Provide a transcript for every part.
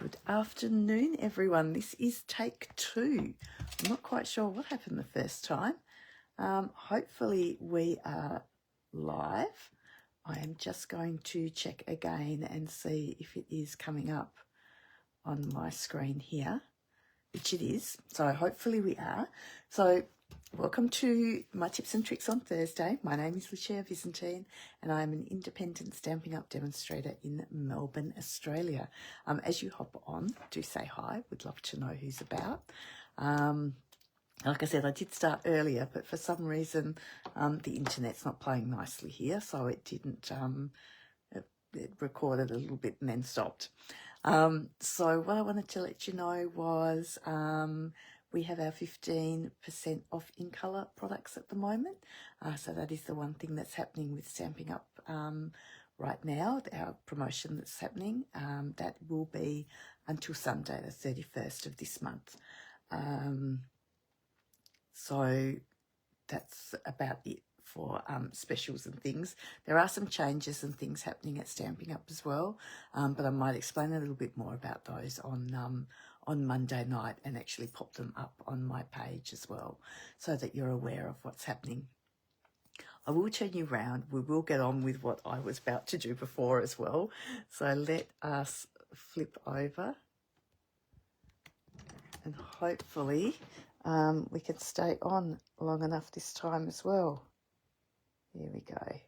Good afternoon, everyone. This is take 2. I'm not quite sure what happened the first time. Hopefully we are live. I am just going to check again and see if it is coming up on my screen here, which it is. So hopefully we are. So welcome to my tips and tricks on Thursday. My name is Lucia Visentin and I'm an independent Stampin' Up demonstrator in Melbourne, Australia. As you hop on, do say hi. Would love to know who's about. Like I said, I did start earlier, but for some reason the internet's not playing nicely here, so it didn't, it recorded a little bit and then stopped. So what I wanted to let you know was we have our 15% off in colour products at the moment. So that is the one thing that's happening with Stampin' Up right now, our promotion that's happening. That will be until Sunday, the 31st of this month. So that's about it for specials and things. There are some changes and things happening at Stampin' Up as well, but I might explain a little bit more about those on Monday night and actually pop them up on my page as well so that you're aware of what's happening. I will turn you around. We will get on with what I was about to do before as well. So let us flip over and hopefully we can stay on long enough this time as well. Here we go.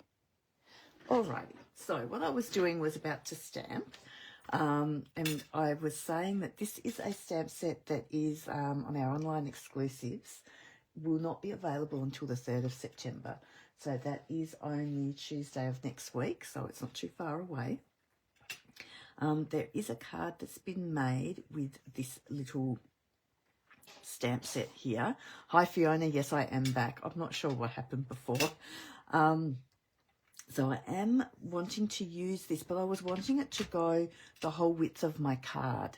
Alrighty, so what I was doing was about to stamp, and I was saying that this is a stamp set that is on our online exclusives, will not be available until the 3rd of September. So that is only Tuesday of next week, so it's not too far away. There is a card that's been made with this little stamp set here. Hi Fiona, yes I am back. I'm not sure what happened before. So I am wanting to use this, but I was wanting it to go the whole width of my card.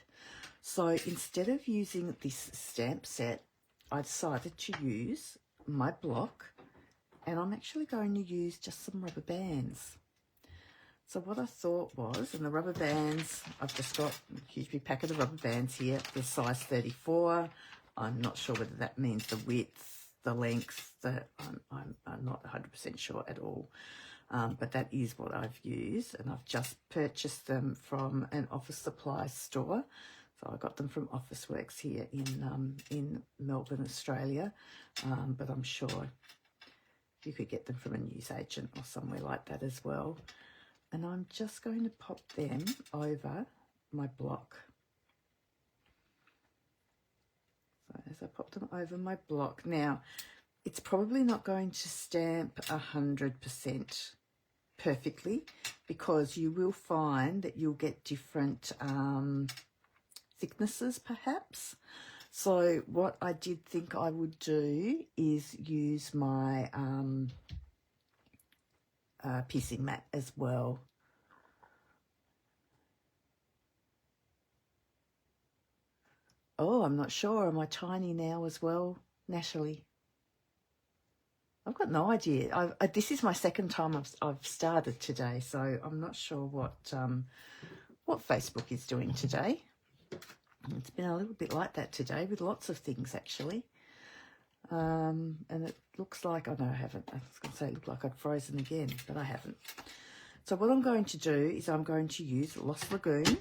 So instead of using this stamp set, I decided to use my block, and I'm actually going to use just some rubber bands. So what I thought was, and the rubber bands, I've just got a huge big packet of rubber bands here. They're size 34. I'm not sure whether that means the width, the length, I'm not 100% sure at all. But that is what I've used, and I've just purchased them from an office supply store. So I got them from Officeworks here in Melbourne, Australia, but I'm sure you could get them from a newsagent or somewhere like that as well. And I'm just going to pop them over my block. So as I pop them over my block, now it's probably not going to stamp 100% perfectly, because you will find that you'll get different thicknesses perhaps. So what I did think I would do is use my piecing mat as well. Oh, I'm not sure. Am I tiny now as well, Natalie? I've got no idea. This is my second time I've started today, so I'm not sure what Facebook is doing today. It's been a little bit like that today with lots of things actually. And it looks like, oh no, I haven't. I was going to say it looked like I'd frozen again, but I haven't. So what I'm going to do is I'm going to use Lost Lagoon.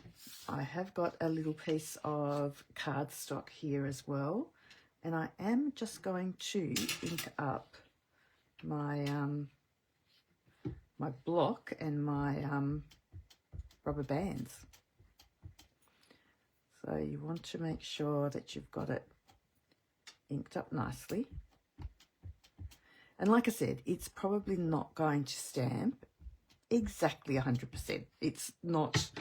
I have got a little piece of cardstock here as well, and I am just going to ink up my my block and my rubber bands. So you want to make sure that you've got it inked up nicely. And like I said, it's probably not going to stamp exactly 100%. It's not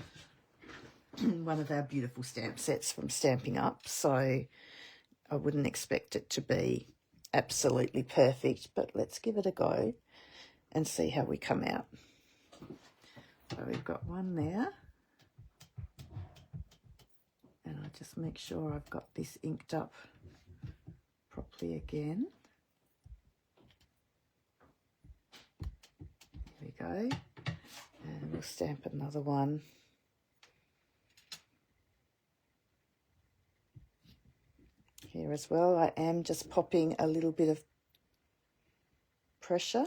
one of our beautiful stamp sets from Stampin' Up, so I wouldn't expect it to be absolutely perfect, but let's give it a go and see how we come out. So we've got one there, and I'll just make sure I've got this inked up properly again. There we go, and we'll stamp another one there as well. I am just popping a little bit of pressure.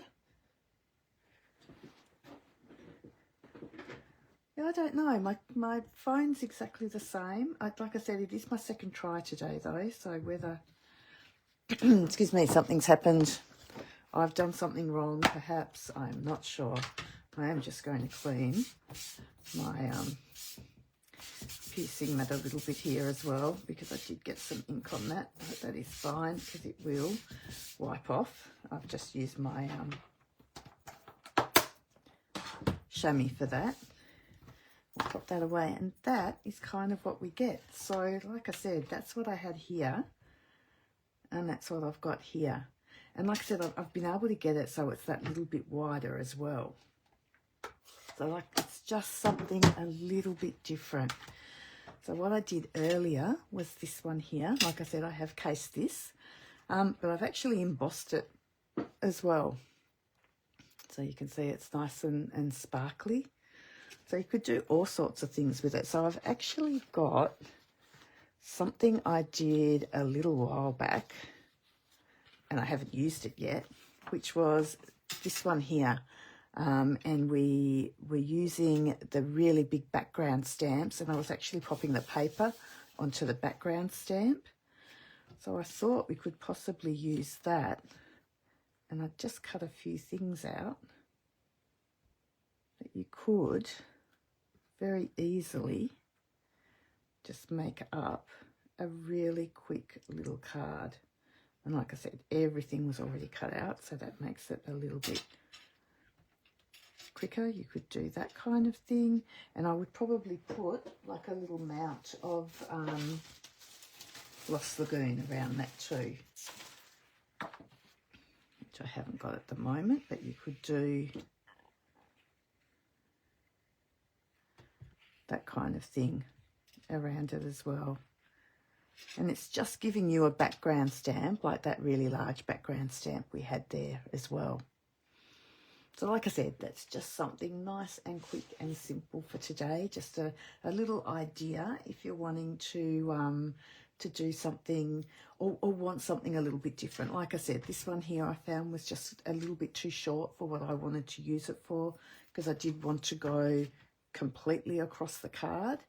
Yeah, I don't know. My phone's exactly the same. Like I said, it is my second try today though, so whether, excuse me, something's happened, I've done something wrong, perhaps, I'm not sure. I am just going to clean my piecing mat a little bit here as well, because I did get some ink on that. But that is fine, because it will wipe off. I've just used my chamois for that. I'll put that away, and that is kind of what we get. So like I said, that's what I had here, and that's what I've got here. And like I said, I've been able to get it so it's that little bit wider as well. So like, it's just something a little bit different. So what I did earlier was this one here. Like I said, I have cased this, but I've actually embossed it as well. So you can see it's nice and sparkly. So you could do all sorts of things with it. So I've actually got something I did a little while back, and I haven't used it yet, which was this one here. And we were using the really big background stamps, and I was actually popping the paper onto the background stamp. So I thought we could possibly use that. And I just cut a few things out that you could very easily just make up a really quick little card. And like I said, everything was already cut out, so that makes it a little bit quicker. You could do that kind of thing, and I would probably put like a little mount of Lost Lagoon around that too, which I haven't got at the moment, but you could do that kind of thing around it as well. And it's just giving you a background stamp, like that really large background stamp we had there as well. So like I said, that's just something nice and quick and simple for today. Just a little idea if you're wanting to do something or want something a little bit different. Like I said, this one here I found was just a little bit too short for what I wanted to use it for, because I did want to go completely across the card.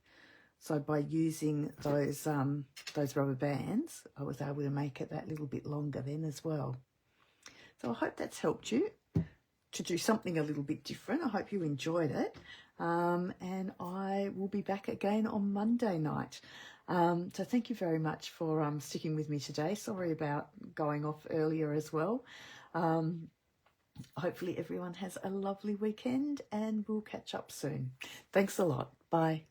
So by using those rubber bands, I was able to make it that little bit longer then as well. So I hope that's helped you to do something a little bit different. I hope you enjoyed it. And I will be back again on Monday night. So thank you very much for sticking with me today. Sorry about going off earlier as well. Hopefully everyone has a lovely weekend, and we'll catch up soon. Thanks a lot. Bye.